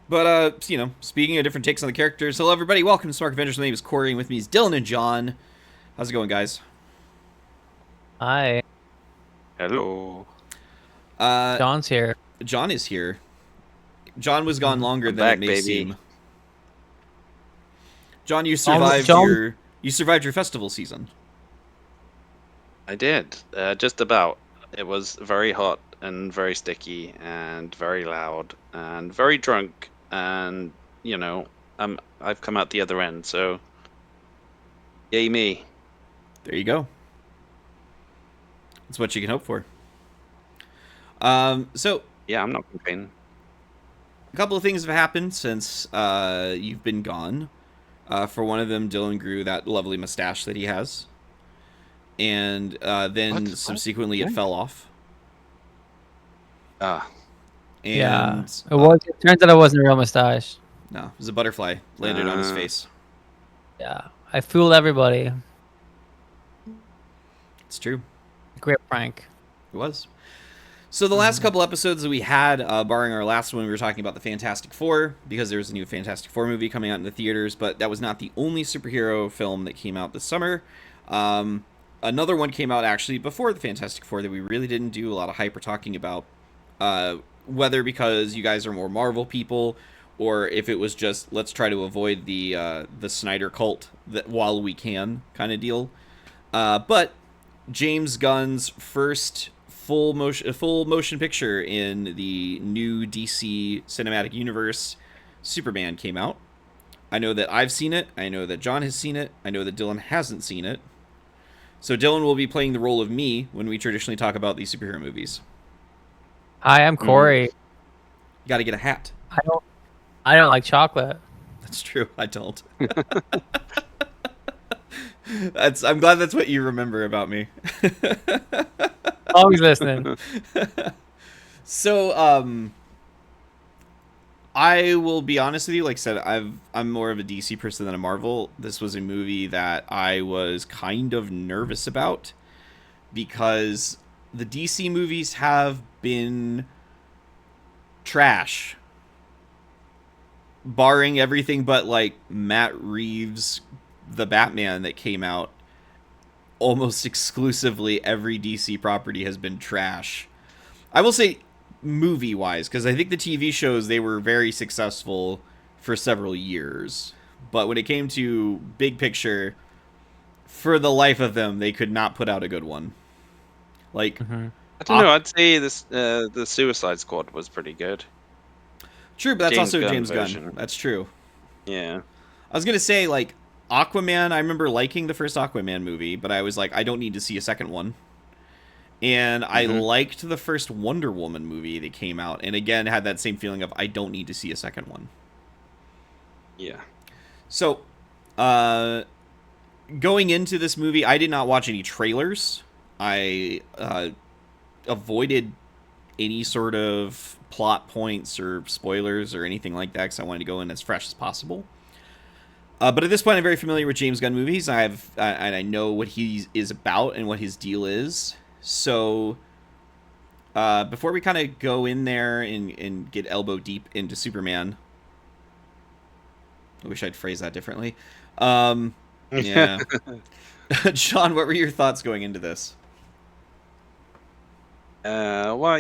But speaking of different takes on the characters, hello everybody, welcome to Smart Adventures. My name is Corey, and with me is Dylan and John. How's it going, guys? Hi, Hello. Uh, John's here. John is here. John was gone Mhm. longer I'm than it back, may baby. seem. John, John, you survived your festival season. I did. Just about. It was very hot and very sticky and very loud and very drunk and I've come out the other end, so yay me. There you go. That's what you can hope for. So Yeah, I'm not complaining. a couple of things have happened since you've been gone. For one of them, Dylan grew that lovely mustache that he has, and then What? subsequently it What? fell off. Ah, yeah, And it was. It turns out it wasn't a real mustache. no, it was a butterfly landed on his uh, face. Yeah, I fooled everybody. It's true. Great prank. It was. So the last couple episodes that we had, barring our last one, we were talking about the Fantastic Four because there was a new Fantastic Four movie coming out in the theaters, but that was not the only superhero film that came out this summer. Another one came out actually before the Fantastic Four that we really didn't do a lot of hype or talking about, whether because you guys are more Marvel people or if it was just let's try to avoid the Snyder cult that while we can kind of deal. But James Gunn's first full motion picture in the new DC cinematic universe, Superman, came out. I know that I've seen it. I know that John has seen it. I know that Dylan hasn't seen it. So Dylan will be playing the role of me when we traditionally talk about these superhero movies. Hi, I'm mm, Corey. You got to get a hat. I don't. I don't like chocolate. That's true. I don't. I'm glad that's what you remember about me. Always listening. So, I will be honest with you. Like I said, I'm more of a DC person than a Marvel. This was a movie that I was kind of nervous about because the DC movies have been trash, barring everything but like Matt Reeves, the Batman that came out. Almost exclusively, every DC property has been trash. I will say movie wise, because I think the TV shows they were very successful for several years. But when it came to big picture, for the life of them, they could not put out a good one. Like, Hmm. I don't know. I'd say this the Suicide Squad was pretty good. true, but that's James also Gunn James Gunn. version. That's true. Yeah. I was gonna say like Aquaman. I remember liking the first Aquaman movie, but I was like, I don't need to see a second one. And I hmm liked the first Wonder Woman movie that came out, and again had that same feeling of I don't need to see a second one. Yeah. So, uh, going into this movie, I did not watch any trailers. I avoided any sort of plot points or spoilers or anything like that because I wanted to go in as fresh as possible. But at this point, I'm very familiar with James Gunn movies. And I know what he is about and what his deal is. So before we kind of go in there and get elbow deep into Superman, I wish I'd phrase that differently. Yeah, Sean, what were your thoughts going into this? Well,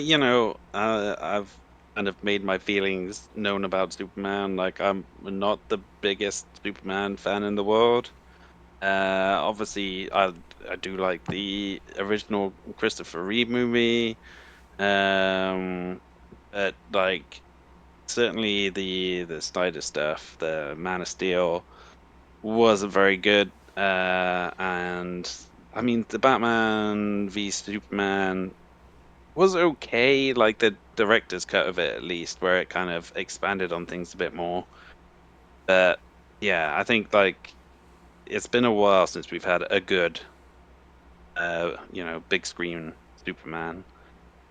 I've kind of made my feelings known about Superman. Like, I'm not the biggest Superman fan in the world. Obviously, I do like the original Christopher Reeve movie. Um, but like, certainly the Snyder stuff, the Man of Steel, wasn't very good. And I mean, the Batman v Superman was okay, like the director's cut of it at least, where it kind of expanded on things a bit more. But yeah, I think like it's been a while since we've had a good, big screen Superman.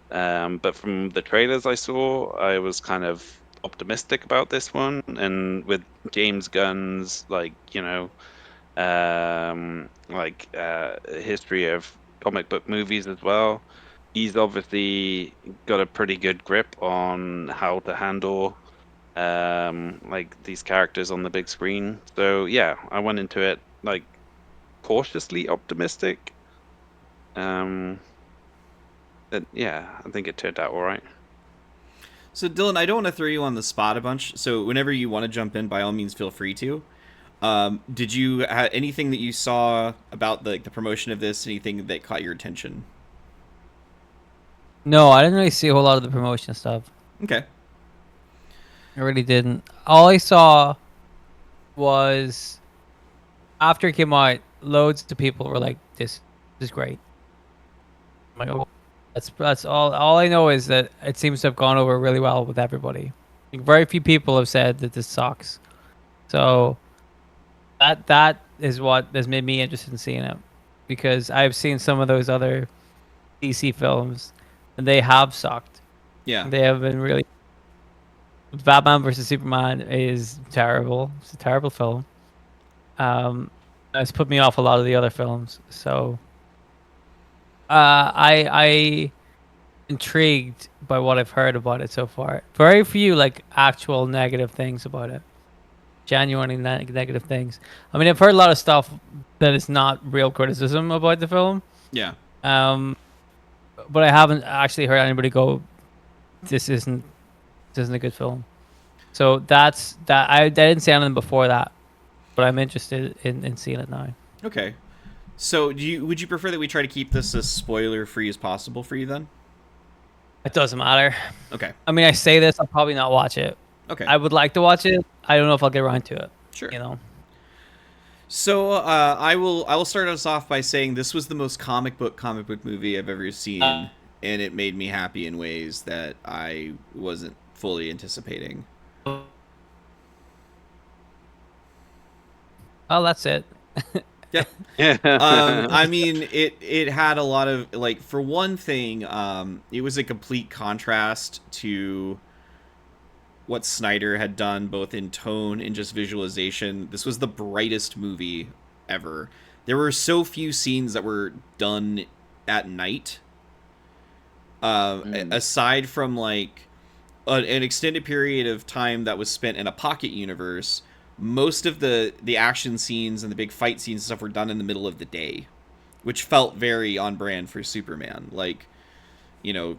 But from the trailers I saw, I was kind of optimistic about this one, and with James Gunn's history of comic book movies as well. He's obviously got a pretty good grip on how to handle like these characters on the big screen. So yeah, I went into it like cautiously optimistic. But yeah, I think it turned out all right. So Dylan, I don't want to throw you on the spot a bunch. So whenever you want to jump in, by all means, feel free to. Did you anything that you saw about the promotion of this? Anything that caught your attention? No, I didn't really see a whole lot of the promotion stuff. Okay. I really didn't. All I saw was after it came out, loads of people were like, "This is great." I'm like, oh, that's all. All I know is that it seems to have gone over really well with everybody. Like, very few people have said that this sucks. So that is what has made me interested in seeing it, because I've seen some of those other DC films, and they have sucked. Yeah. They have been really. Batman versus Superman is terrible. It's a terrible film. It's put me off a lot of the other films. So, I intrigued by what I've heard about it so far. Very few like actual negative things about it. Genuinely negative things. I mean, I've heard a lot of stuff that is not real criticism about the film. Yeah. But I haven't actually heard anybody go, "This isn't a good film." So that's that. I didn't see anything before that, but I'm interested in seeing it now. Okay. So would you prefer that we try to keep this as spoiler free as possible for you then? It doesn't matter. Okay. I mean, I say this, I'll probably not watch it. Okay. I would like to watch it. I don't know if I'll get around to it. Sure. You know. So I will start us off by saying this was the most comic book movie I've ever seen, and it made me happy in ways that I wasn't fully anticipating. Oh, that's it. Yeah. Yeah. I mean, it had a lot of, like, for one thing, it was a complete contrast to what Snyder had done, both in tone and just visualization. This was the brightest movie ever. There were so few scenes that were done at night. Aside from, like, an extended period of time that was spent in a pocket universe, most of the action scenes and the big fight scenes and stuff were done in the middle of the day, which felt very on brand for Superman. Like, you know,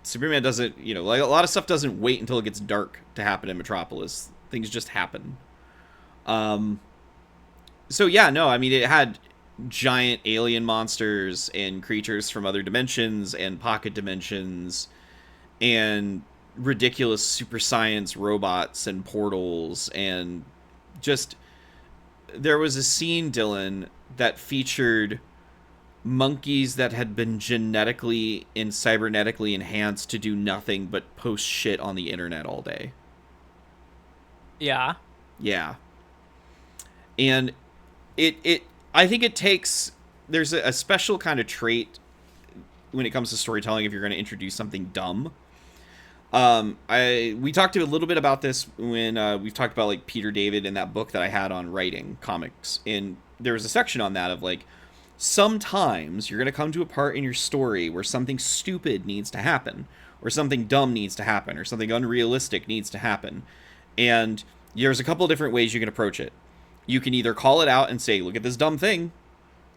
Superman doesn't, like, a lot of stuff doesn't wait until it gets dark to happen in Metropolis. Things just happen. So yeah, no, I mean, it had giant alien monsters and creatures from other dimensions and pocket dimensions and ridiculous super science robots and portals, and just, there was a scene, Dylan, that featured monkeys that had been genetically and cybernetically enhanced to do nothing but post shit on the internet all day. Yeah. Yeah. And it I think it takes, there's a special kind of trait when it comes to storytelling if you're going to introduce something dumb. We talked a little bit about this when we've talked about, like, Peter David in that book that I had on writing comics, and there was a section on that of, like, sometimes you're going to come to a part in your story where something stupid needs to happen, or something dumb needs to happen, or something unrealistic needs to happen, and there's a couple of different ways you can approach it. You can either call it out and say, look at this dumb thing,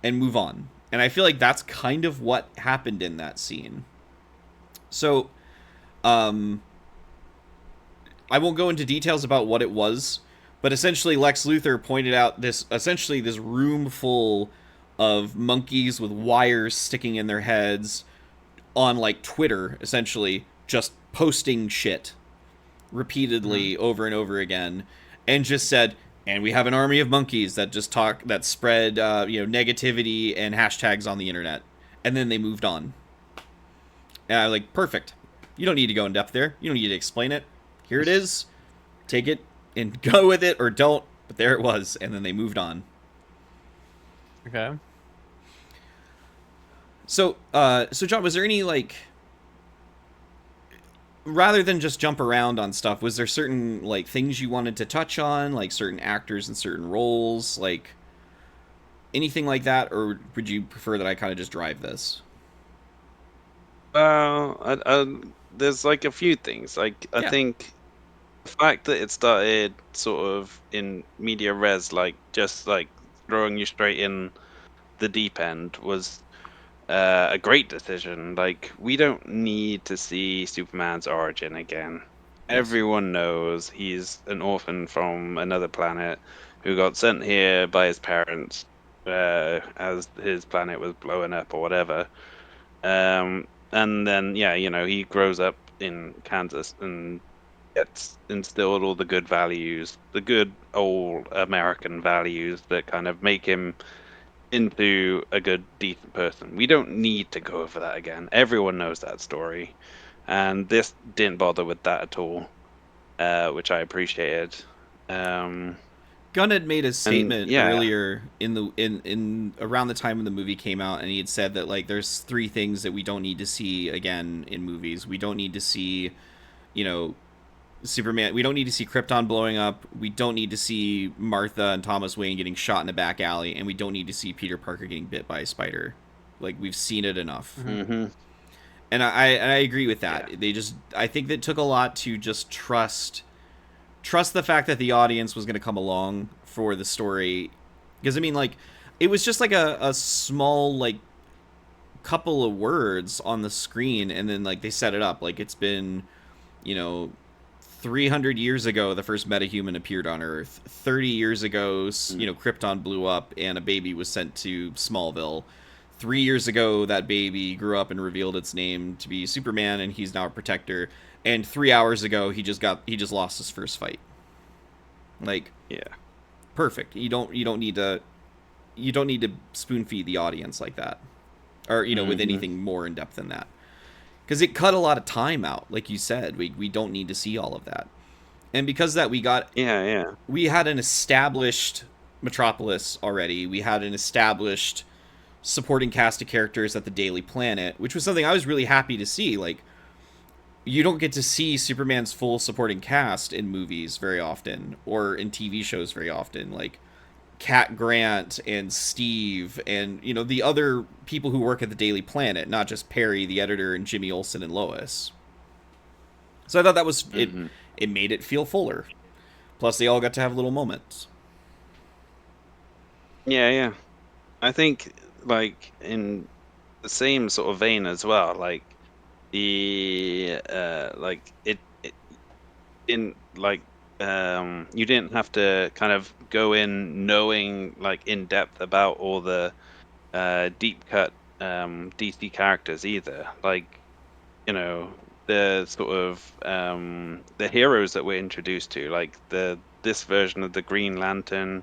and move on. And I feel like that's kind of what happened in that scene. So I won't go into details about what it was, but essentially Lex Luthor pointed out this room full of monkeys with wires sticking in their heads on, like, Twitter, essentially just posting shit repeatedly over and over again, and just said, and we have an army of monkeys that just spread negativity and hashtags on the internet, and then they moved on. And I was like, perfect. You don't need to go in depth there. You don't need to explain it. Here it is. Take it and go with it, or don't. But there it was, and then they moved on. Okay. So John, was there any, like, rather than just jump around on stuff, was there certain, like, things you wanted to touch on, like certain actors and certain roles, like anything like that, or would you prefer that I kind of just drive this? There's like a few things. Like, I think the fact that it started sort of in media res, like just like throwing you straight in the deep end, was a great decision. Like, we don't need to see Superman's origin again. Yes. Everyone knows he's an orphan from another planet who got sent here by his parents as his planet was blowing up or whatever. And then, yeah, he grows up in Kansas and gets instilled all the good values, the good old American values that kind of make him into a good, decent person. We don't need to go over that again. Everyone knows that story, and this didn't bother with that at all, which I appreciated. Gunn had made a And statement yeah, earlier in around the time when the movie came out, and he had said that like there's three things that we don't need to see again in movies. We don't need to see, you know, Superman. We don't need to see Krypton blowing up. We don't need to see Martha and Thomas Wayne getting shot in a back alley, and we don't need to see Peter Parker getting bit by a spider. Like, we've seen it enough. hmm And I agree with that. yeah, I think that took a lot to just trust the fact that the audience was going to come along for the story, because I mean, like, it was just like a small, like, couple of words on the screen, and then like they set it up like it's been, you know, 300 years ago the first metahuman appeared on Earth. 30 years ago, Krypton blew up and a baby was sent to Smallville. 3 years ago, that baby grew up and revealed its name to be Superman, and he's now a protector. And 3 hours ago, he just lost his first fight. Like, yeah. perfect. You don't need to spoon feed the audience like that, or with anything more in depth than that, because it cut a lot of time out. Like you said, we don't need to see all of that, and because that Yeah. we had an established Metropolis already. We had an established supporting cast of characters at the Daily Planet, which was something I was really happy to see. Like, you don't get to see Superman's full supporting cast in movies very often, or in TV shows very often. Like, Cat Grant and Steve and the other people who work at the Daily Planet, not just Perry the editor and Jimmy Olsen and Lois. So I thought that was it. It made it feel fuller. Plus, they all got to have little moments. Yeah. I think, like, in the same sort of vein as well, like it in like you didn't have to kind of go in knowing, like, in depth about all the deep cut DC characters either. Like, the sort of the heroes that we're introduced to, like this version of the Green Lantern,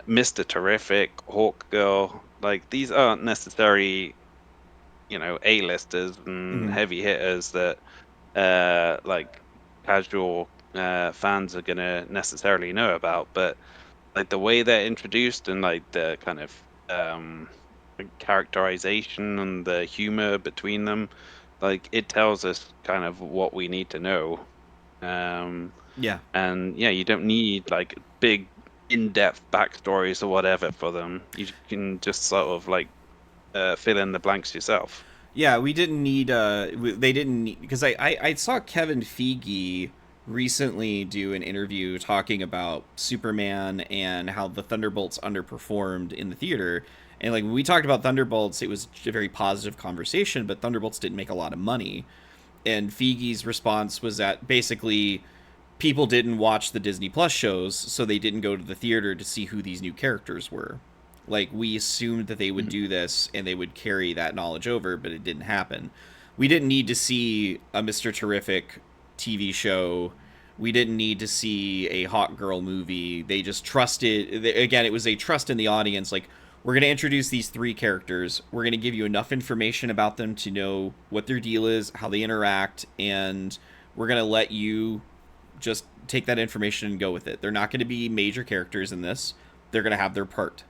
Mr. Terrific, Hawkgirl. Like, these aren't necessary, A-listers and Mm-hmm. heavy hitters that like casual fans are gonna necessarily know about. But like the way they're introduced and like the kind of characterization and the humor between them, like, it tells us kind of what we need to know. Yeah. And yeah, you don't need like big in-depth backstories or whatever for them. You can just sort of like fill in the blanks yourself. Yeah, we didn't need. They didn't need, because I saw Kevin Feige recently do an interview talking about Superman and how the Thunderbolts underperformed in the theater. And like when we talked about Thunderbolts, it was a very positive conversation, but Thunderbolts didn't make a lot of money. And Feige's response was that basically people didn't watch the Disney Plus shows, so they didn't go to the theater to see who these new characters were. Like, we assumed that they would do this and they would carry that knowledge over, but it didn't happen. We didn't need to see a Mr. Terrific TV show. We didn't need to see a Hawk Girl movie. They just trusted. Again, it was a trust in the audience. Like, we're going to introduce these three characters. We're going to give you enough information about them to know what their deal is, how they interact, and we're going to let you just take that information and go with it. They're not going to be major characters in this. They're going to have their part.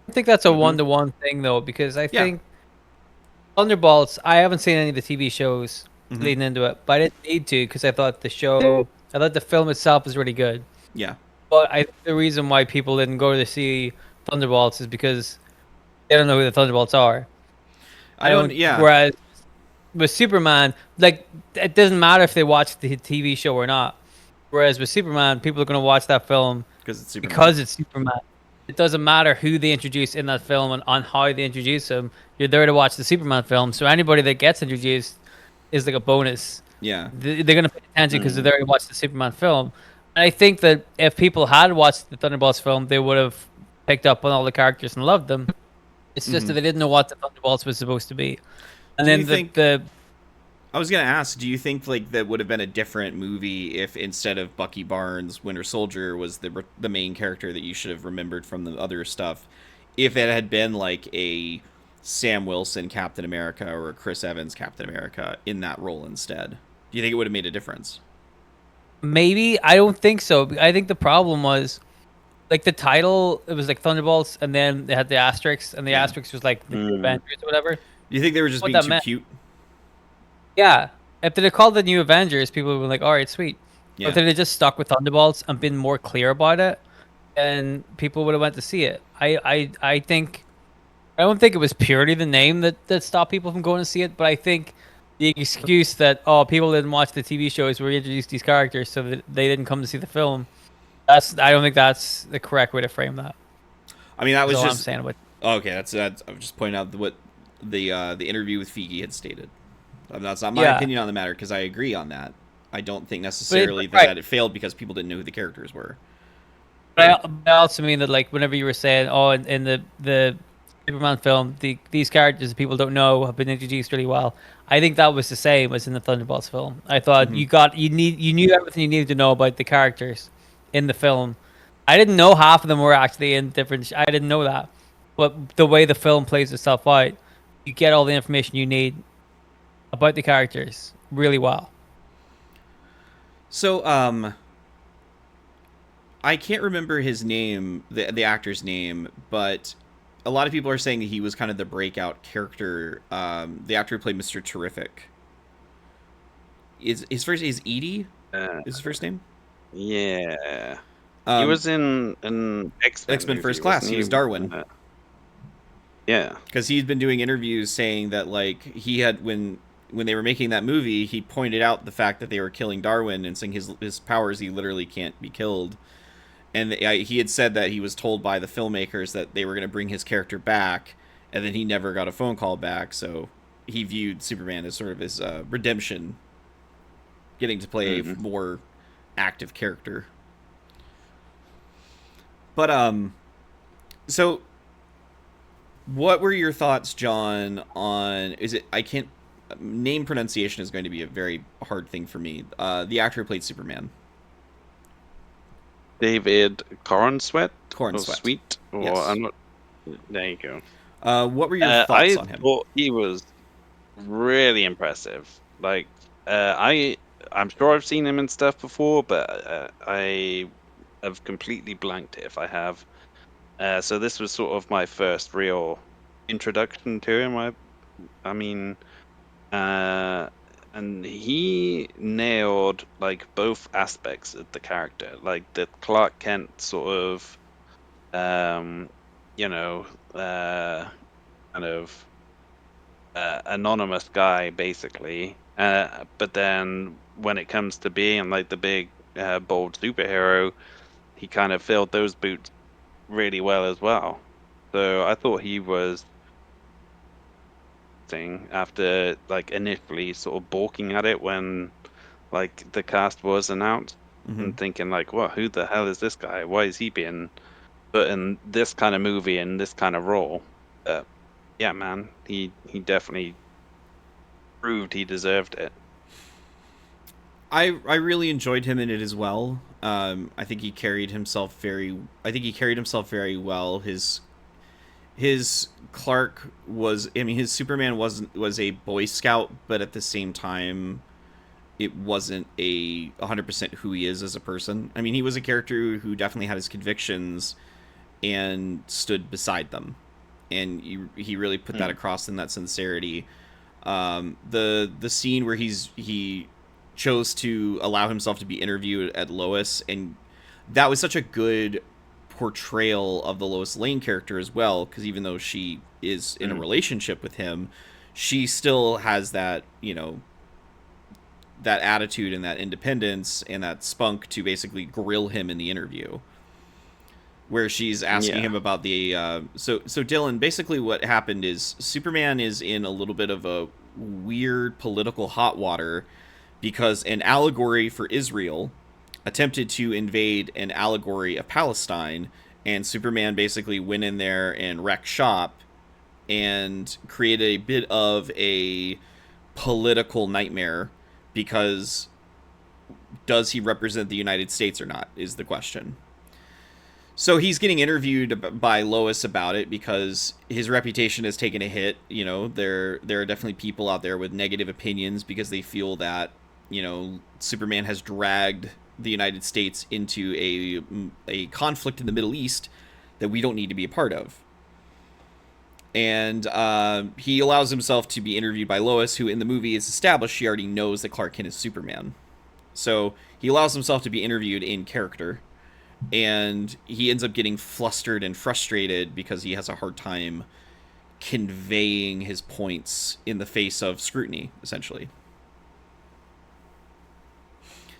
I think that's a one-to-one thing though, because I Yeah. think Thunderbolts. I haven't seen any of the TV shows Mm-hmm. leading into it, but I didn't need to because I thought the film itself was really good. Yeah. But the reason why people didn't go to see Thunderbolts is because they don't know who the Thunderbolts are. I don't. Yeah. Whereas with Superman, like it doesn't matter if they watch the TV show or not. Whereas with Superman, people are going to watch that film because it's Superman. because it's Superman. It doesn't matter who they introduce in that film and on how they introduce him. You're there to watch the Superman film. So anybody that gets introduced is like a bonus. Yeah. They're going to pay attention because they're there to watch the Superman film. And I think that if people had watched the Thunderbolts film, they would have picked up on all the characters and loved them. It's just that they didn't know what the Thunderbolts was supposed to be. And Do then you think- the I was gonna ask, do you think like that would have been a different movie if instead of Bucky Barnes, Winter Soldier was the main character that you should have remembered from the other stuff? If it had been like a Sam Wilson Captain America or a Chris Evans Captain America in that role instead, do you think it would have made a difference? maybe I don't think so. I think the problem was like the title. It was like Thunderbolts, and then they had the asterisk, and the Yeah. asterisk was like the New Avengers or whatever. Do you think they were just What being that too meant- cute? Yeah, if they'd called the New Avengers, people would be like, "All right, sweet." Yeah. But if they'd just stuck with Thunderbolts and been more clear about it, then people would have went to see it. I think I don't think it was purely the name that stopped people from going to see it, but I think the excuse that people didn't watch the TV shows where we introduced these characters, so that they didn't come to see the film. I don't think that's the correct way to frame that. I mean, that was That's all I'm just saying about. okay. That's I was just pointing out what the interview with Feige had stated. That's not my Yeah. opinion on the matter because I agree on that. I don't think necessarily right. that it failed because people didn't know who the characters were. But I also mean that like whenever you were saying, in the Superman film, these characters that people don't know have been introduced really well. I think that was the same as in the Thunderbolts film. I thought you knew everything you needed to know about the characters in the film. I didn't know half of them were actually in different. I didn't know that, but the way the film plays itself out, you get all the information you need about the characters really well. So, I can't remember his name, the actor's name, but a lot of people are saying that he was kind of the breakout character. The actor who played Mr. Terrific. Is his first is Edie? Is his first name? Yeah. He was in an X-Men First Class. He was Darwin. Yeah. Because he'd been doing interviews saying that like he had when they were making that movie, he pointed out the fact that they were killing Darwin and saying his powers he literally can't be killed. And he had said that he was told by the filmmakers that they were going to bring his character back, and then he never got a phone call back. So he viewed Superman as sort of his redemption, getting to play a more active character. But so what were your thoughts, John, on I can't name pronunciation is going to be a very hard thing for me. The actor who played Superman. David Corenswet? Corenswet. Or Sweet? Or Yes. I'm not... There you go. What were your thoughts I on him? thought he was really impressive. Like, I'm sure I've seen him in stuff before, but I have completely blanked it if I have. So this was sort of my first real introduction to him. I mean, and he nailed like both aspects of the character, like the Clark Kent sort of, kind of anonymous guy, basically. But then when it comes to being like the big, bold superhero, he kind of filled those boots really well as well. So I thought he was after like initially sort of balking at it when like the cast was announced and thinking like, what, who the hell is this guy? Why is he being put in this kind of movie in this kind of role? Yeah, man, he definitely proved he deserved it. I really enjoyed him in it as well. I think he carried himself very well. His Clark was, I mean, his Superman was a Boy Scout, but at the same time, it wasn't 100% who he is as a person. I mean, he was a character who definitely had his convictions and stood beside them, and he really put that across in that sincerity. The scene where he chose to allow himself to be interviewed at Lois, and that was such a good portrayal of the Lois Lane character as well, because even though she is in a relationship with him, she still has that, that attitude and that independence and that spunk to basically grill him in the interview, where she's asking him about the so Dylan, basically what happened is Superman is in a little bit of a weird political hot water because an allegory for Israel attempted to invade an allegory of Palestine, and Superman basically went in there and wrecked shop and created a bit of a political nightmare, because does he represent the United States or not is the question. So he's getting interviewed by Lois about it because his reputation has taken a hit. There are definitely people out there with negative opinions because they feel that, Superman has dragged the United States into a conflict in the Middle East that we don't need to be a part of. And he allows himself to be interviewed by Lois, who in the movie is established she already knows that Clark Kent is Superman. So he allows himself to be interviewed in character. And he ends up getting flustered and frustrated because he has a hard time conveying his points in the face of scrutiny, essentially.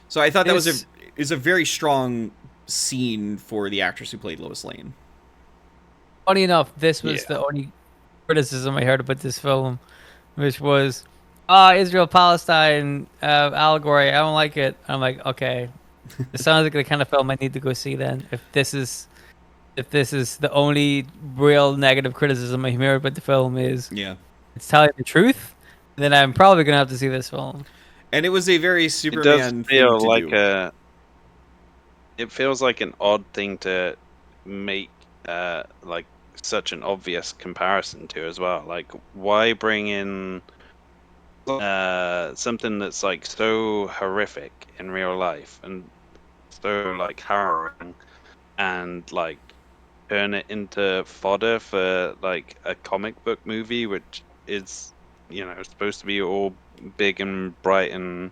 So I thought that was a very strong scene for the actress who played Lois Lane. Funny enough, this was the only criticism I heard about this film, which was, Israel-Palestine allegory. I don't like it. I'm like, okay. It sounds like the kind of film I need to go see then. If this is the only real negative criticism I hear about the film is it's telling the truth, then I'm probably gonna have to see this film. And it was a very Superman thing to do. It feels like an odd thing to make like such an obvious comparison to as well. Like, why bring in something that's like so horrific in real life and so like harrowing, and like turn it into fodder for like a comic book movie, which is supposed to be all big and bright and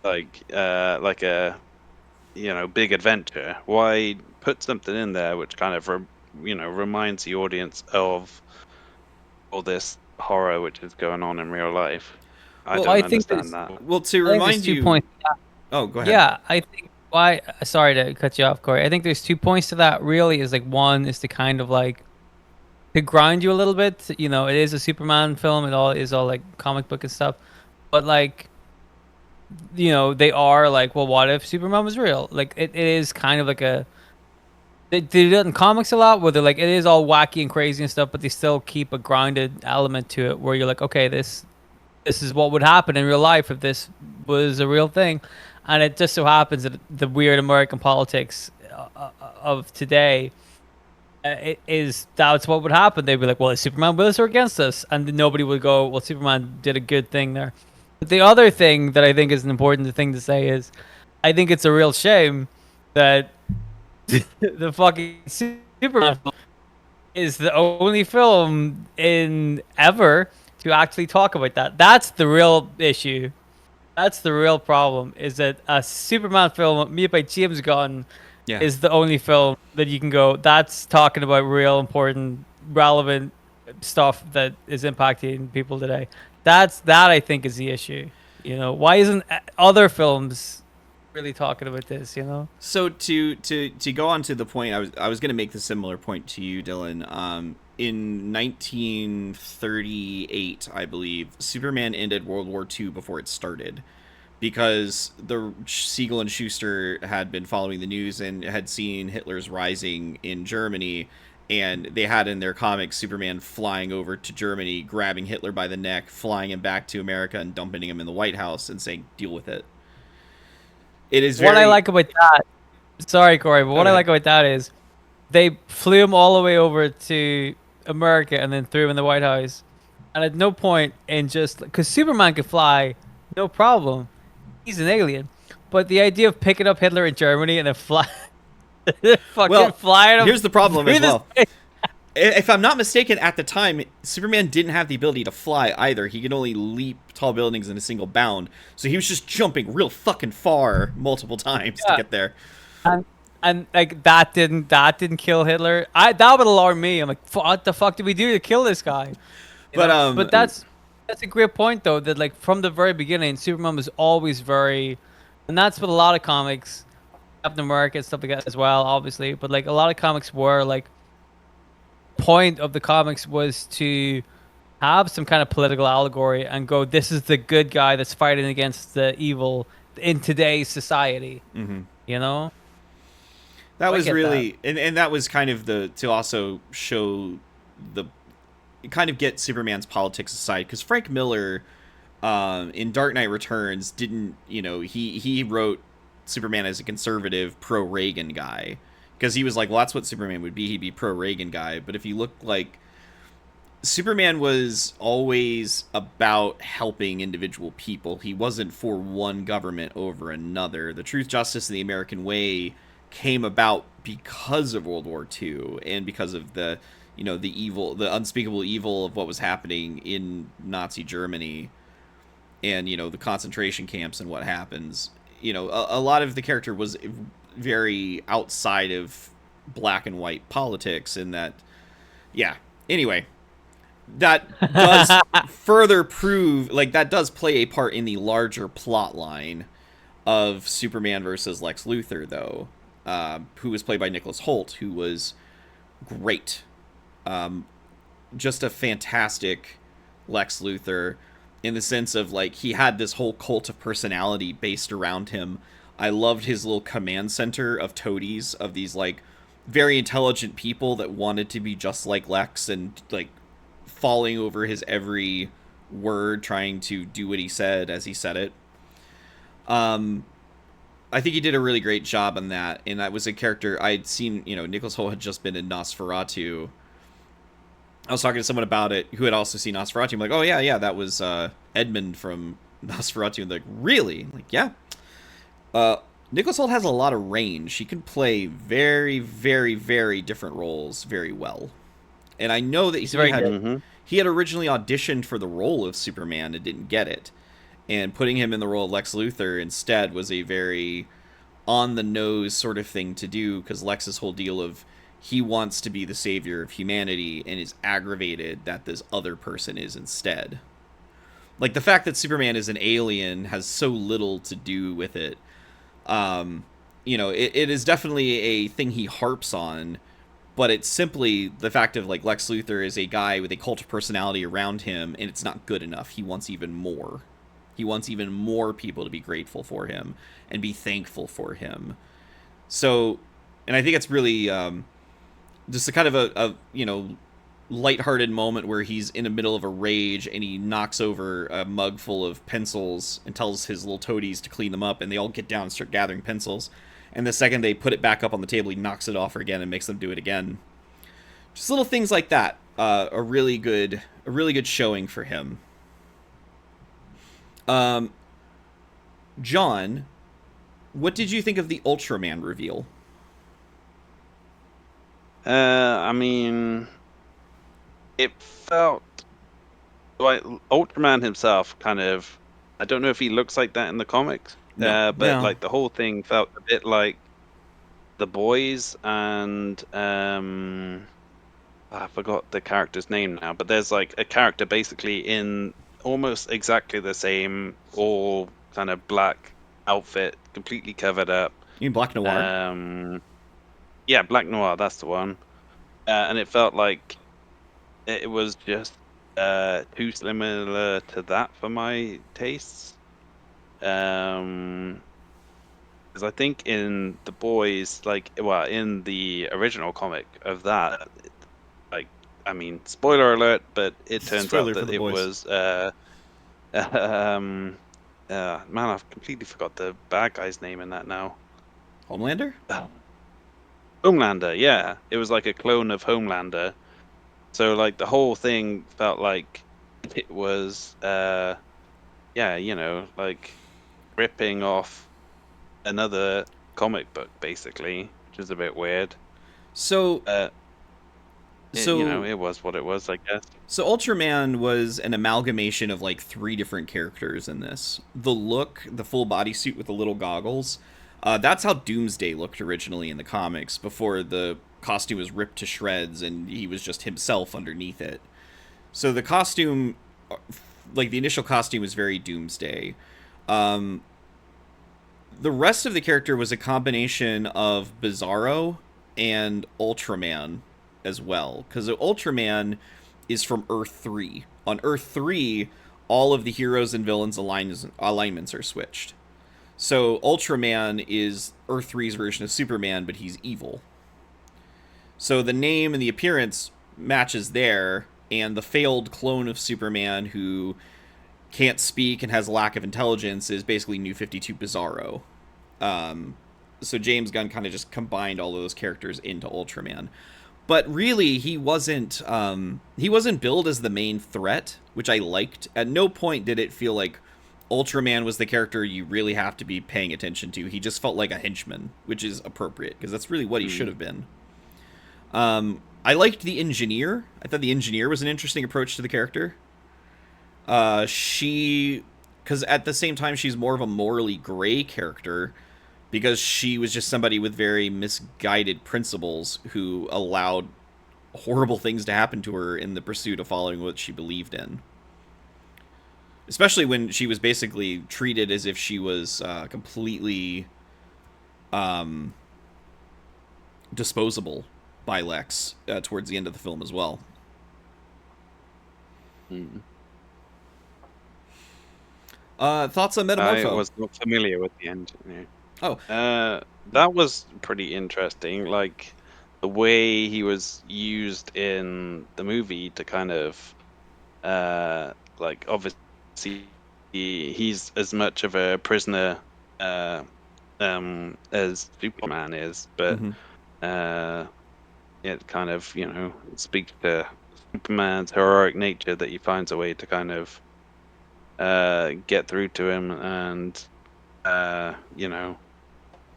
like a big adventure. Why put something in there which kind of reminds the audience of all this horror which is going on in real life? I don't understand that. Well, to remind you, 2 points. Oh, go ahead. Yeah, I think why. Sorry to cut you off, Corey. I think there's 2 points to that. Really, is like, one is to kind of like to grind you a little bit. It is a Superman film. It all is all like comic book and stuff, but like, they are like, well, what if Superman was real? Like, it is kind of like a. They do it in comics a lot, where they're like, it is all wacky and crazy and stuff, but they still keep a grounded element to it, where you're like, okay, this is what would happen in real life if this was a real thing. And it just so happens that the weird American politics of today that's what would happen. They'd be like, well, is Superman with us or against us? And nobody would go, well, Superman did a good thing there. But the other thing that I think is an important thing to say is, I think it's a real shame that the fucking Superman film is the only film in ever to actually talk about that. That's the real issue. That's the real problem, is that a Superman film made by James Gunn is the only film that you can go, that's talking about real important, relevant stuff that is impacting people today. That I think is the issue. Why isn't other films really talking about this? So to go on to the point, I was going to make the similar point to you, Dylan. In 1938, I believe, Superman ended World War II before it started, because the Siegel and Schuster had been following the news and had seen Hitler's rising in Germany, and they had in their comics Superman flying over to Germany, grabbing Hitler by the neck, flying him back to America, and dumping him in the White House and saying, "Deal with it." It is what I like about that. Sorry, Corey, but what I like about that is they flew him all the way over to America and then threw him in the White House. And at no point in just because Superman can fly, no problem. He's an alien. But the idea of picking up Hitler in Germany and then flying him. Here's the problem as well. If I'm not mistaken, at the time, Superman didn't have the ability to fly either. He could only leap tall buildings in a single bound. So he was just jumping real fucking far multiple times to get there. And like that didn't kill Hitler. That would alarm me. I'm like, what the fuck did we do to kill this guy? But that's That's a great point, though. That like from the very beginning, Superman was always very, and that's what a lot of comics, Captain America and stuff like that as well, obviously. But like a lot of comics were like, point of the comics was to have some kind of political allegory and go, this is the good guy that's fighting against the evil in today's society. Mm-hmm. You know, That I was get that. really, and that was kind of to also show the, kind of get Superman's politics aside, because Frank Miller, in Dark Knight Returns, didn't, he wrote Superman as a conservative, pro Reagan guy, because he was like, well, that's what Superman would be. He'd be pro Reagan guy. But if you look, like, Superman was always about helping individual people. He wasn't for one government over another. The Truth, Justice, and the American Way came about because of World War II and because of the, the evil, the unspeakable evil of what was happening in Nazi Germany, and, the concentration camps and what happens. A lot of the character was very outside of black and white politics, in that, yeah. Anyway, that does further prove, like, that does play a part in the larger plot line of Superman versus Lex Luthor, though, who was played by Nicholas Hoult, who was great. Just a fantastic Lex Luthor, in the sense of, like, he had this whole cult of personality based around him. I loved his little command center of toadies, of these, like, very intelligent people that wanted to be just like Lex, and, like, falling over his every word, trying to do what he said as he said it. I think he did a really great job on that, and that was a character I'd seen. Nicholas Hoult had just been in Nosferatu. I was talking to someone about it who had also seen Nosferatu. I'm like, oh yeah, that was Edmund from Nosferatu. And they're like, really? I'm like, yeah. Nicholas Hoult has a lot of range. He can play very, very, very different roles very well. And I know that He's very good. Mm-hmm. he had originally auditioned for the role of Superman and didn't get it. And putting him in the role of Lex Luthor instead was a very on-the-nose sort of thing to do, because Lex's whole deal of, he wants to be the savior of humanity and is aggravated that this other person is instead. Like, the fact that Superman is an alien has so little to do with it. It is definitely a thing he harps on, but it's simply the fact of, like, Lex Luthor is a guy with a cult of personality around him, and it's not good enough. He wants even more. He wants even more people to be grateful for him and be thankful for him. So, and I think it's really just a kind of a lighthearted moment where he's in the middle of a rage and he knocks over a mug full of pencils and tells his little toadies to clean them up, and they all get down and start gathering pencils. And the second they put it back up on the table, he knocks it off again and makes them do it again. Just little things like that. A really good showing for him. John, what did you think of the Ultraman reveal? I mean, it felt like Ultraman himself kind of. I don't know if he looks like that in the comics, No. but No. like the whole thing felt a bit like The Boys, and I forgot the character's name now. But there's like a character basically in almost exactly the same, all kind of black outfit, completely covered up. You mean Black Noir? Yeah, Black Noir, that's the one. And it felt like it was just too similar to that for my tastes. Because I think in The Boys, in the original comic of that, I mean, spoiler alert, but it turns Spoiler out for that The it Boys. was man, I've completely forgot the bad guy's name in that now. Homelander? Homelander, yeah. It was like a clone of Homelander. So like the whole thing felt like it was like ripping off another comic book basically, which is a bit weird. So, It was what it was, I guess. So Ultraman was an amalgamation of like 3 different characters in this. The look, the full bodysuit with the little goggles, that's how Doomsday looked originally in the comics, before the costume was ripped to shreds and he was just himself underneath it. So the costume like the initial costume was very Doomsday. Um, the rest of the character was a combination of Bizarro and Ultraman as well, because Ultraman is from Earth 3. On Earth 3, all of the heroes and villains alignments are switched. So Ultraman is Earth three's version of Superman, but he's evil. So the name and the appearance matches there, and the failed clone of Superman who can't speak and has a lack of intelligence is basically New 52 Bizarro. So James Gunn kind of just combined all of those characters into Ultraman. But really, he wasn't billed as the main threat, which I liked. At no point did it feel like Ultraman was the character you really have to be paying attention to. He just felt like a henchman, which is appropriate, because that's really what he should have been. I liked the engineer. I thought the engineer was an interesting approach to the character. Because at the same time, she's more of a morally gray character, because she was just somebody with very misguided principles who allowed horrible things to happen to her in the pursuit of following what she believed in. Especially when she was basically treated as if she was completely disposable by Lex towards the end of the film as well. Thoughts on Metamorpho? I was not familiar with the engineer. Oh. That was pretty interesting. Like, the way he was used in the movie to kind of, like, obviously, he's as much of a prisoner as Superman is, but it kind of, speaks to Superman's heroic nature that he finds a way to kind of get through to him and,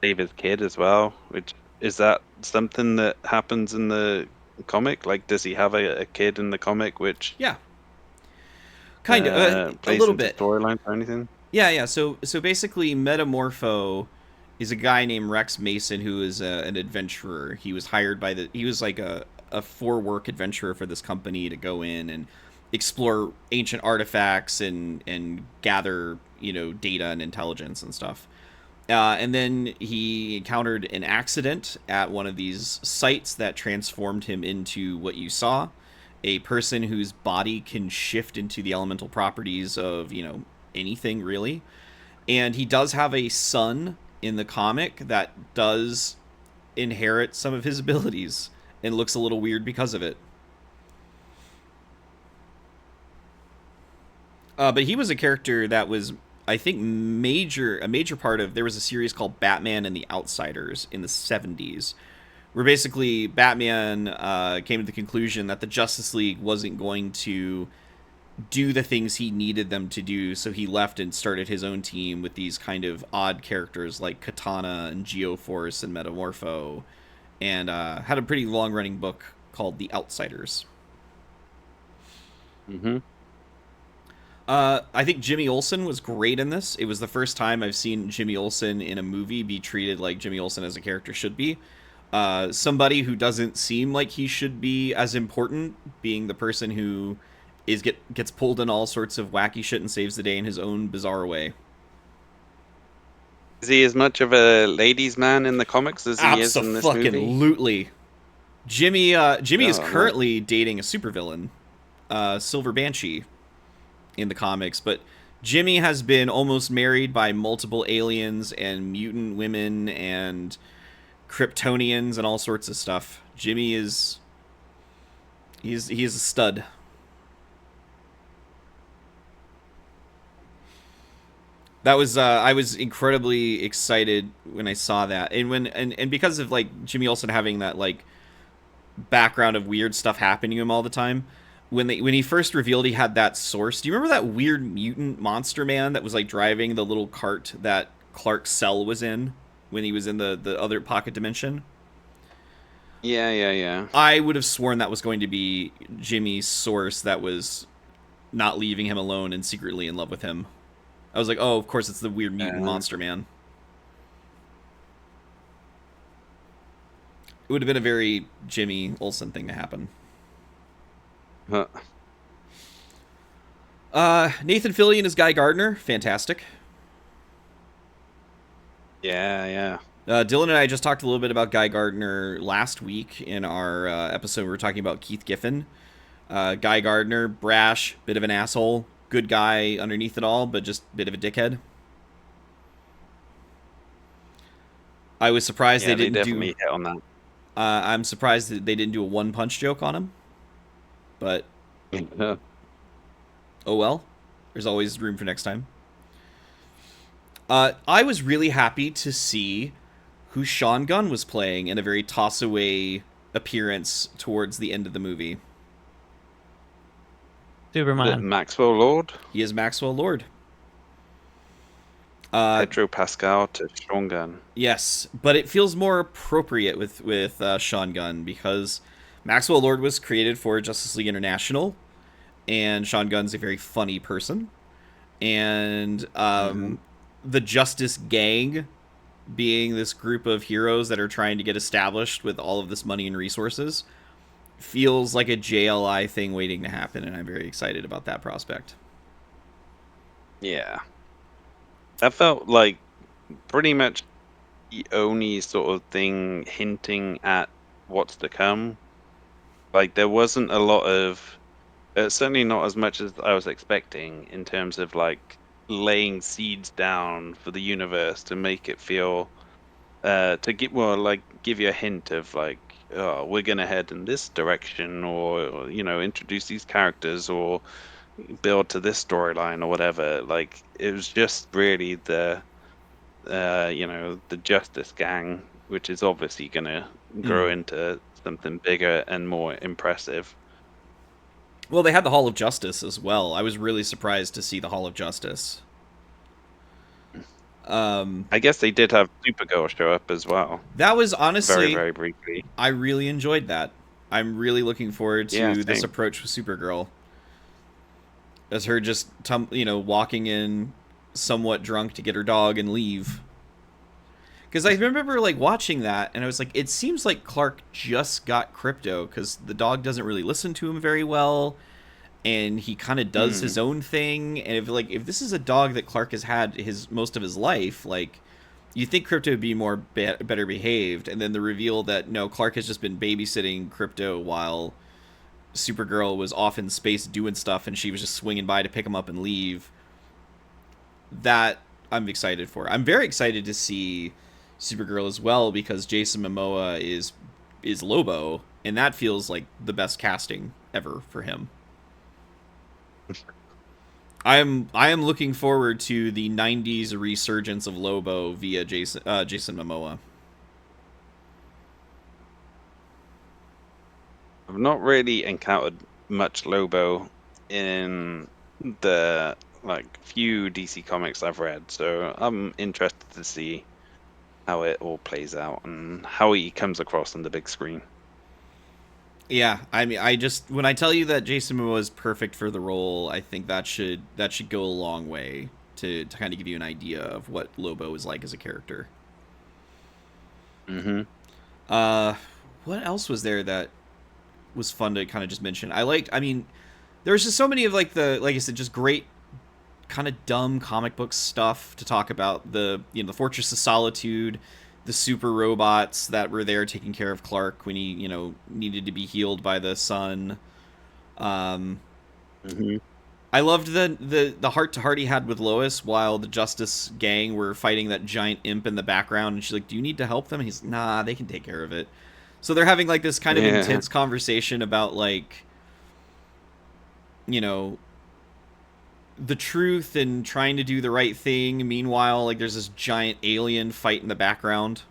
save his kid as well. Which, is that something that happens in the comic? Like, does he have a kid in the comic which kind of a little bit storyline or anything? Yeah. So basically, Metamorpho is a guy named Rex Mason who is an adventurer. He was hired by he was like a for-work adventurer for this company to go in and explore ancient artifacts and gather data and intelligence and stuff. And then he encountered an accident at one of these sites that transformed him into what you saw, a person whose body can shift into the elemental properties of anything really. And he does have a son in the comic that does inherit some of his abilities and looks a little weird because of it. But he was a character that was, I think, a major part of. There was a series called Batman and the Outsiders in the 70s, where basically Batman came to the conclusion that the Justice League wasn't going to do the things he needed them to do, so he left and started his own team with these kind of odd characters like Katana and Geoforce and Metamorpho, and had a pretty long-running book called The Outsiders. I think Jimmy Olsen was great in this. It was the first time I've seen Jimmy Olsen in a movie be treated like Jimmy Olsen as a character should be. Somebody who doesn't seem like he should be as important, being the person who gets pulled in all sorts of wacky shit and saves the day in his own bizarre way. Is he as much of a ladies' man in the comics as he is in this movie? Absolutely. Jimmy is currently dating a supervillain, Silver Banshee, in the comics, but Jimmy has been almost married by multiple aliens and mutant women and Kryptonians and all sorts of stuff. Jimmy is he is a stud. That was I was incredibly excited when I saw that, and because of like Jimmy Olsen having that like background of weird stuff happening to him all the time. When he first revealed he had that source, do you remember that weird mutant monster man that was like driving the little cart that Clark's cell was in when he was in the other pocket dimension? Yeah. I would have sworn that was going to be Jimmy's source that was not leaving him alone and secretly in love with him. I was like, oh, of course it's the weird mutant monster man. It would have been a very Jimmy Olsen thing to happen. Nathan Fillion is Guy Gardner. Fantastic. Yeah. Dylan and I just talked a little bit about Guy Gardner last week in our episode. We were talking about Keith Giffen. Guy Gardner, brash, bit of an asshole, good guy underneath it all, but just a bit of a dickhead. I was surprised Yeah, they didn't definitely do. hit on that. I'm surprised that they didn't do a one-punch joke on him. But Yeah. oh well. There's always room for next time. I was really happy to see who Sean Gunn was playing in a very toss-away appearance towards the end of the movie. Superman. Maxwell Lord, He is Maxwell Lord. Pedro Pascal to Sean Gunn. Yes, but it feels more appropriate with Sean Gunn because Maxwell Lord was created for Justice League International, and Sean Gunn's a very funny person, and the Justice Gang being this group of heroes that are trying to get established with all of this money and resources feels like a JLI thing waiting to happen, and I'm very excited about that prospect. Yeah. That felt like pretty much the only sort of thing hinting at what's to come. Like, there wasn't a lot of, certainly not as much as I was expecting in terms of, like, laying seeds down for the universe to make it feel, give you a hint of, like, oh, we're going to head in this direction, or, introduce these characters, or build to this storyline or whatever. Like, it was just really the Justice Gang, which is obviously gonna grow into something bigger and more impressive. Well, they had the Hall of Justice as well. I was really surprised to see the Hall of Justice. I guess they did have Supergirl show up as well. That was honestly very, very briefly. I really enjoyed that. I'm really looking forward to this same. approach with Supergirl. As her just walking in somewhat drunk to get her dog and leave. Because I remember watching that and I was like, it seems like Clark just got Crypto because the dog doesn't really listen to him very well, and he kind of does his own thing. And if this is a dog that Clark has had most of his life, you think Crypto would be more better behaved, and then the reveal that no, Clark has just been babysitting Crypto while Supergirl was off in space doing stuff, and she was just swinging by to pick him up and leave. That I'm excited for. I'm very excited to see Supergirl as well because Jason Momoa is Lobo, and that feels like the best casting ever for him. I am looking forward to the 90s resurgence of Lobo via Jason Momoa. I've not really encountered much Lobo in the few DC comics I've read, so I'm interested to see how it all plays out and how he comes across on the big screen. Yeah, I mean, when I tell you that Jason Momoa is perfect for the role, I think that should go a long way to kind of give you an idea of what Lobo is like as a character. What else was there that was fun to kind of just mention? There's just so many of like I said, just great kind of dumb comic book stuff to talk about. The Fortress of Solitude, the super robots that were there taking care of Clark when he needed to be healed by the sun. I loved the heart to heart he had with Lois while the Justice Gang were fighting that giant imp in the background, and she's like, "Do you need to help them?" And he's, "Nah, they can take care of it." So they're having this kind of intense conversation about the truth and trying to do the right thing. Meanwhile, there's this giant alien fight in the background.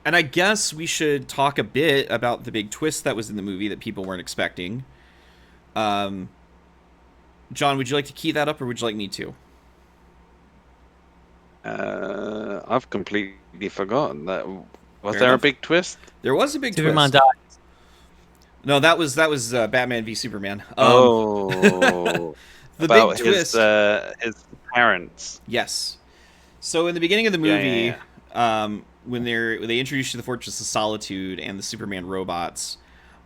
And I guess we should talk a bit about the big twist that was in the movie that people weren't expecting. John, would you like to key that up, or would you like me to? I've completely forgotten that. Was Fair there enough. a big twist? There was a big Superman twist. dies. No, that was Batman v Superman. The big twist. His parents. Yes. So in the beginning of the movie, when they introduced you to the Fortress of Solitude and the Superman robots,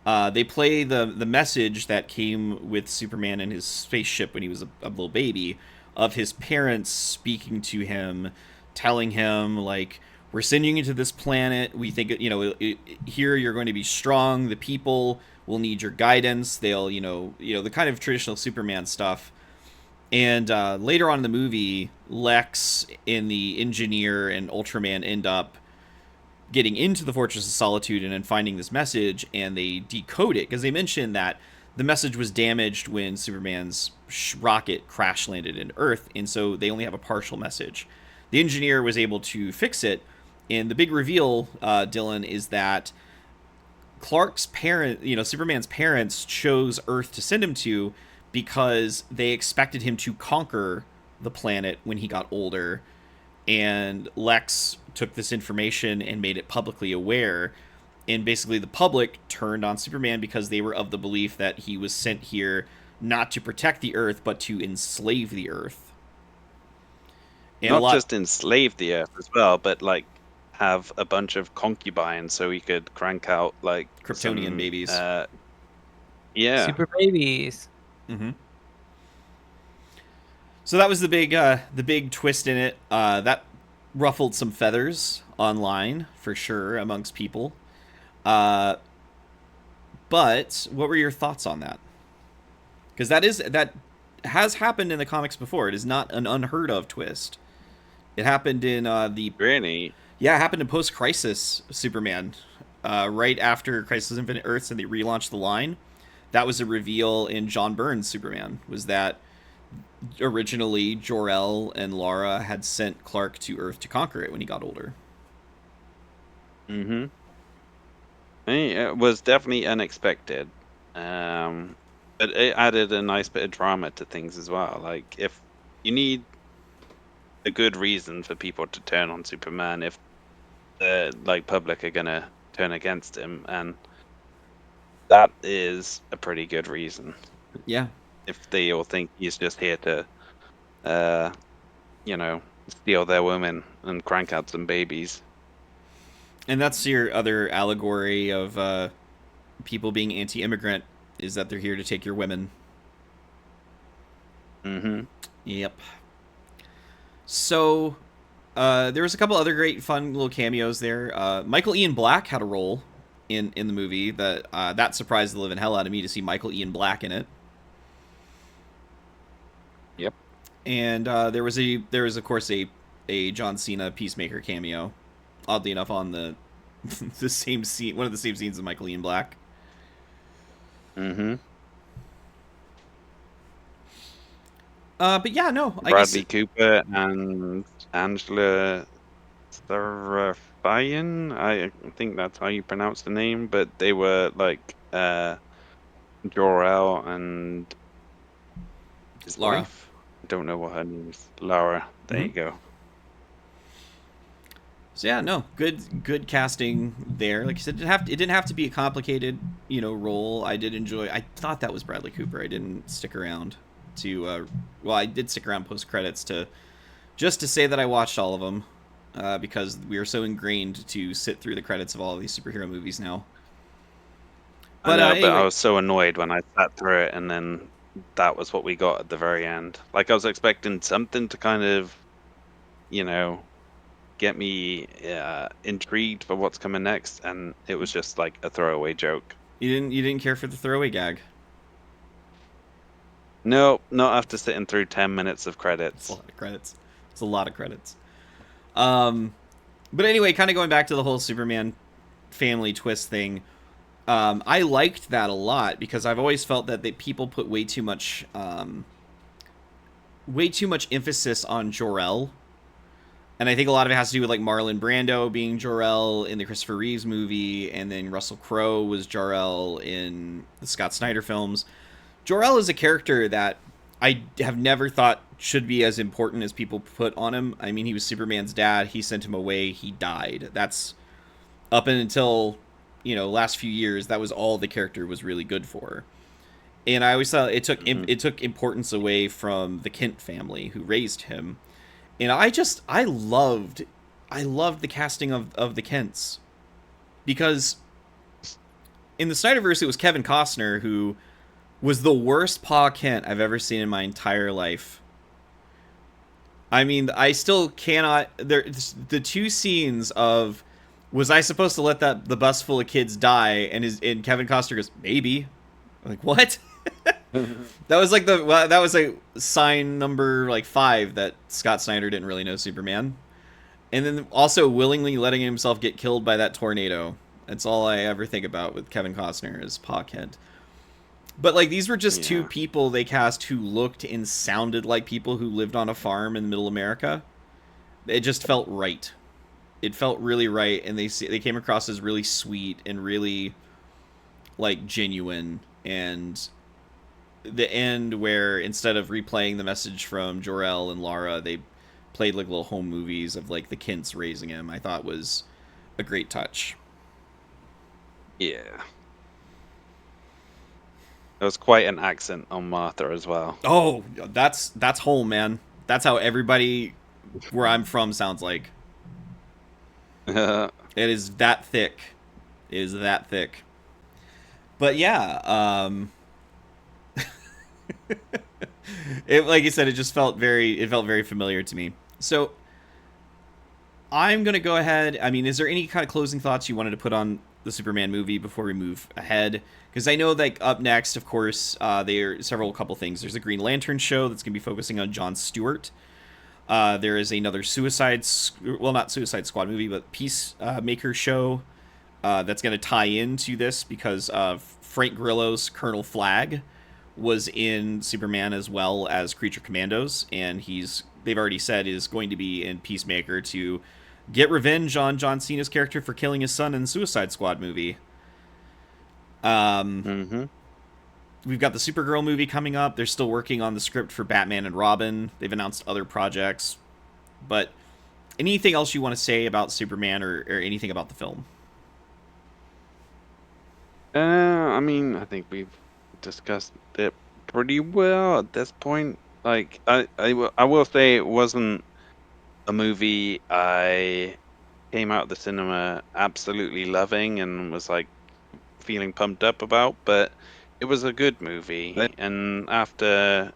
They play the message that came with Superman in his spaceship when he was a little baby, of his parents speaking to him, telling him like, "We're sending you to this planet. We think here you're going to be strong. The people will need your guidance. They'll the kind of traditional Superman stuff." And later on in the movie, Lex and the Engineer and Ultraman end up getting into the Fortress of Solitude and then finding this message, and they decode it because they mentioned that the message was damaged when Superman's rocket crash landed in Earth, and so they only have a partial message. The Engineer was able to fix it, and the big reveal, Dylan, is that Clark's Superman's parents chose Earth to send him to because they expected him to conquer the planet when he got older, and Lex took this information and made it publicly aware, and basically the public turned on Superman because they were of the belief that he was sent here not to protect the Earth but to enslave the Earth. And not just enslave the Earth as well, but like have a bunch of concubines so he could crank out like Kryptonian babies. Yeah, super babies. Mm-hmm. So that was the big twist in it. That ruffled some feathers online for sure amongst people. But what were your thoughts on that? Because that has happened in the comics before. It is not an unheard of twist. It happened in really. Yeah, it happened in post-Crisis Superman, right after Crisis on Infinite Earths, and they relaunched the line. That was a reveal in John Byrne's Superman. Was that originally Jor-El and Lara had sent Clark to Earth to conquer it when he got older. Mm-hmm. It was definitely unexpected, but it added a nice bit of drama to things as well. Like, if you need a good reason for people to turn on Superman, if the public are gonna turn against him, and that is a pretty good reason. Yeah. If they all think he's just here to, steal their women and crank out some babies. And that's your other allegory of people being anti-immigrant, is that they're here to take your women. Mm-hmm. Yep. So, there was a couple other great, fun little cameos there. Michael Ian Black had a role in the movie that surprised the living hell out of me to see Michael Ian Black in it. Yep. And there was of course a John Cena Peacemaker cameo, oddly enough on the the same scene, one of the same scenes of Michael Ian Black. Mm-hmm. But yeah, no, Bradley Cooper and Angela Sarafian, I think that's how you pronounce the name, but they were like Jor-El and his Lara. wife. I don't know what her name is. Lara. There you go. So yeah, no, good casting there. Like I said, it didn't have to be a complicated, role. I did enjoy. I thought that was Bradley Cooper. I didn't stick around to. I did stick around post credits just to say that I watched all of them, because we are so ingrained to sit through the credits of all of these superhero movies now. But Anyway. I was so annoyed when I sat through it, and then that was what we got at the very end. Like, I was expecting something to kind of, get me intrigued for what's coming next, and it was just like a throwaway joke. You didn't care for the throwaway gag? No, not after sitting through 10 minutes of credits. It's a lot of credits. It's a lot of credits. But anyway, kind of going back to the whole Superman family twist thing, I liked that a lot because I've always felt that people put way too much emphasis on Jor-El. And I think a lot of it has to do with like Marlon Brando being Jor-El in the Christopher Reeves movie, and then Russell Crowe was Jor-El in the Scott Snyder films. Jor-El is a character that I have never thought should be as important as people put on him. I mean, he was Superman's dad. He sent him away. He died. That's up until, last few years, that was all the character was really good for. And I always thought it took importance away from the Kent family who raised him. And I loved the casting of the Kents, because in the Snyderverse, it was Kevin Costner who was the worst Pa Kent I've ever seen in my entire life. I mean, I still cannot. The two scenes of, was I supposed to let the bus full of kids die? And Kevin Costner goes, maybe. I'm like, what? That was like that was like sign number like 5 that Scott Snyder didn't really know Superman. And then also willingly letting himself get killed by that tornado. That's all I ever think about with Kevin Costner is Pa Kent. But like these were just two people they cast who looked and sounded like people who lived on a farm in middle America. It just felt right. It felt really right, and they came across as really sweet and really like genuine. And the end where instead of replaying the message from Jor-El and Lara, they played like little home movies of like the Kents raising him, I thought was a great touch. Yeah. There was quite an accent on Martha as well. Oh, that's home, man. That's how everybody where I'm from sounds like. It is that thick. It is that thick. But yeah, it, like you said, it felt very familiar to me. So I'm gonna go ahead. I mean, is there any kind of closing thoughts you wanted to put on the Superman movie before we move ahead? Because I know like up next, of course, there are couple things. There's a Green Lantern show that's gonna be focusing on Jon Stewart. There is another not Suicide Squad movie, but Peacemaker show that's going to tie into this because Frank Grillo's Colonel Flag was in Superman as well as Creature Commandos, and they've already said is going to be in Peacemaker to get revenge on John Cena's character for killing his son in the Suicide Squad movie. We've got the Supergirl movie coming up. They're still working on the script for Batman and Robin. They've announced other projects. But anything else you want to say about Superman or anything about the film? I mean, I think we've discussed it pretty well at this point. Like, I will say it wasn't a movie I came out of the cinema absolutely loving and was like feeling pumped up about, but it was a good movie. And after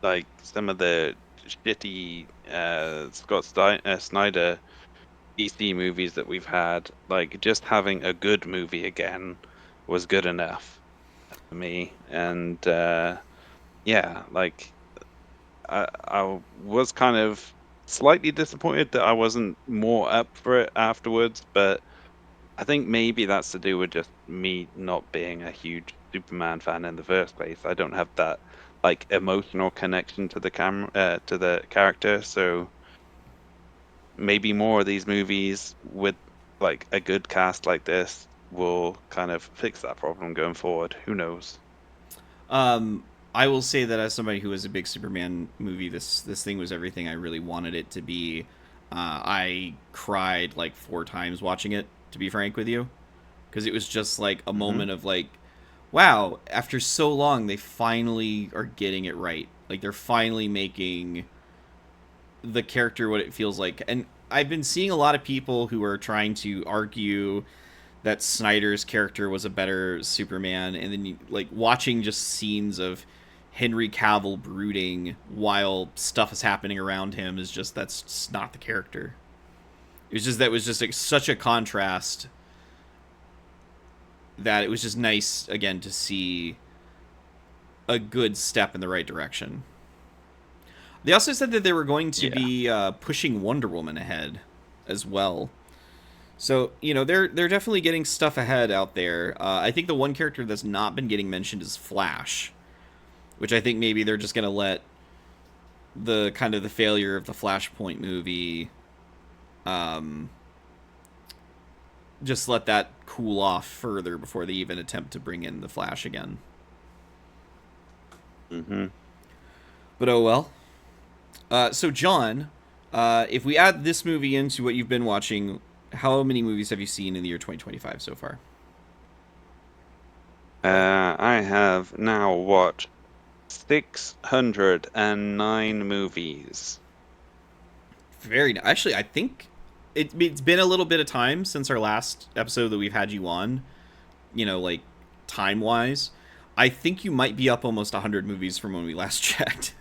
like some of the shitty Snyder DC movies that we've had, like just having a good movie again was good enough for me. And yeah, like I was kind of slightly disappointed that I wasn't more up for it afterwards, but I think maybe that's to do with just me not being a huge Superman fan in the first place. I don't have that like emotional connection to the to the character, so maybe more of these movies with like a good cast like this will kind of fix that problem going forward. Who knows? I will say that as somebody who was a big Superman movie, this thing was everything I really wanted it to be. I cried like 4 times watching it, to be frank with you, because it was just like a moment of like, wow, after so long they finally are getting it right. Like they're finally making the character what it feels like. And I've been seeing a lot of people who are trying to argue that Snyder's character was a better Superman, and then like watching just scenes of Henry Cavill brooding while stuff is happening around him is just, that's just not the character. It was just like such a contrast that it was just nice again to see a good step in the right direction. They also said that they were going to be pushing Wonder Woman ahead as well. So, you know, they're definitely getting stuff ahead out there. I think the one character that's not been getting mentioned is Flash, which I think maybe they're just going to let the kind of the failure of the Flashpoint movie just let that cool off further before they even attempt to bring in the Flash again. But oh well. So John, if we add this movie into what you've been watching, how many movies have you seen in the year 2025 so far? I have now watched 609 movies. Very actually, I think it's been a little bit of time since our last episode that we've had you on. like time wise, I think you might be up almost 100 movies from when we last checked.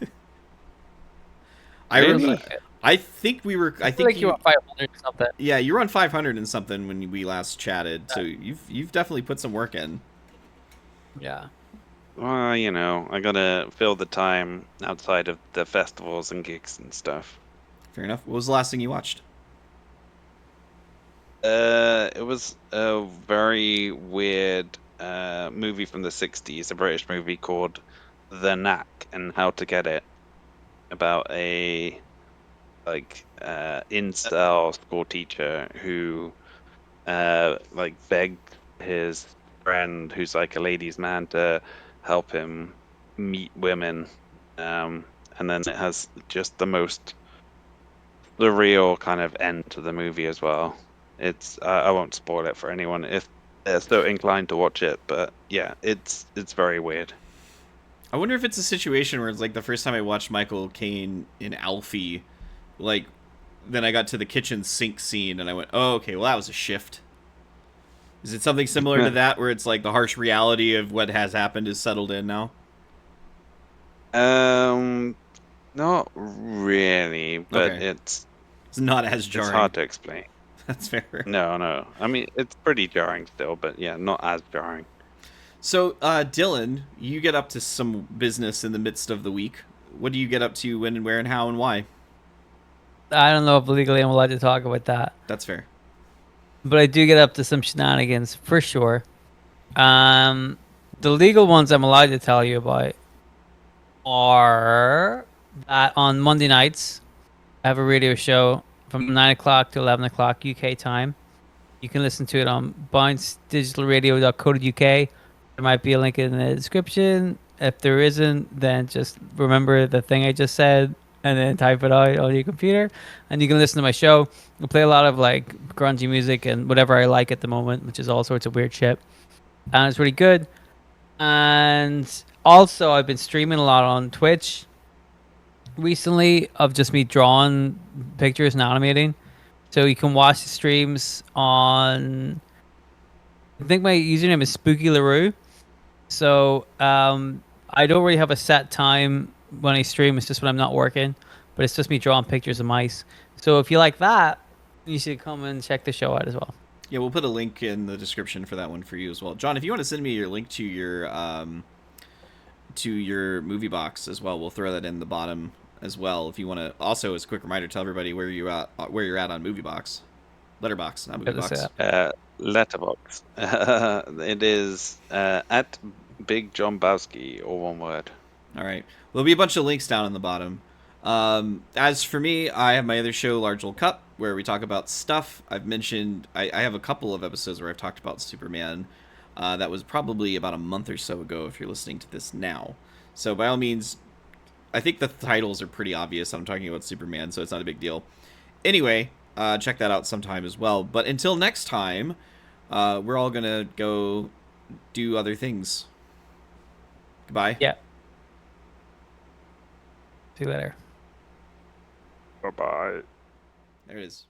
Really? I think we were. I feel think like you were 500 or something. Yeah, you were on 500 and something when we last chatted. So you've definitely put some work in. Yeah. Well, I gotta fill the time outside of the festivals and gigs and stuff. Fair enough. What was the last thing you watched? It was a very weird movie from the 60s, a British movie called The Knack and How to Get It, about a incel school teacher who begged his friend who's like a ladies' man to help him meet women. And then it has just the most surreal kind of end to the movie as well. It's I won't spoil it for anyone if they're so inclined to watch it, but yeah, it's very weird. I wonder if it's a situation where it's like the first time I watched Michael Caine in Alfie, like then I got to the kitchen sink scene and I went, oh, okay, well that was a shift. Is it something similar to that where it's like the harsh reality of what has happened is settled in now? Not really, but Okay. it's not as jarring. It's hard to explain. That's fair. No. I mean, it's pretty jarring still, but yeah, not as jarring. So, Dylan, you get up to some business in the midst of the week. What do you get up to, when and where and how and why? I don't know if legally I'm allowed to talk about that. That's fair. But I do get up to some shenanigans for sure. The legal ones I'm allowed to tell you about are that on Monday nights, I have a radio show from 9 o'clock to 11 o'clock UK time. You can listen to it on bounce.digitalradio.co.uk. There might be a link in the description. If there isn't, then just remember the thing I just said and then type it out on your computer. And you can listen to my show. I play a lot of like grungy music and whatever I like at the moment, which is all sorts of weird shit. And it's really good. And also, I've been streaming a lot on Twitch recently of just me drawing pictures and animating. So you can watch the streams on. I think my username is Spooky LaRue. So I don't really have a set time when I stream. It's just when I'm not working, but it's just me drawing pictures of mice. So if you like that, you should come and check the show out as well. Yeah, we'll put a link in the description for that one for you as well. John, if you want to send me your link to your movie box as well, we'll throw that in the bottom as well. If you want to, also as a quick reminder, tell everybody where you're at on MovieBox, Letterbox, not MovieBox. Letterbox. It is at Big John Bowski, all one word. All right. There'll be a bunch of links down in the bottom. As for me, I have my other show, Large Old Cup, where we talk about stuff. I've mentioned I have a couple of episodes where I've talked about Superman. That was probably about a month or so ago if you're listening to this now. So by all means, I think the titles are pretty obvious. I'm talking about Superman, so it's not a big deal. Anyway, check that out sometime as well. But until next time, we're all going to go do other things. Goodbye. Yeah. See you later. Bye-bye. There it is.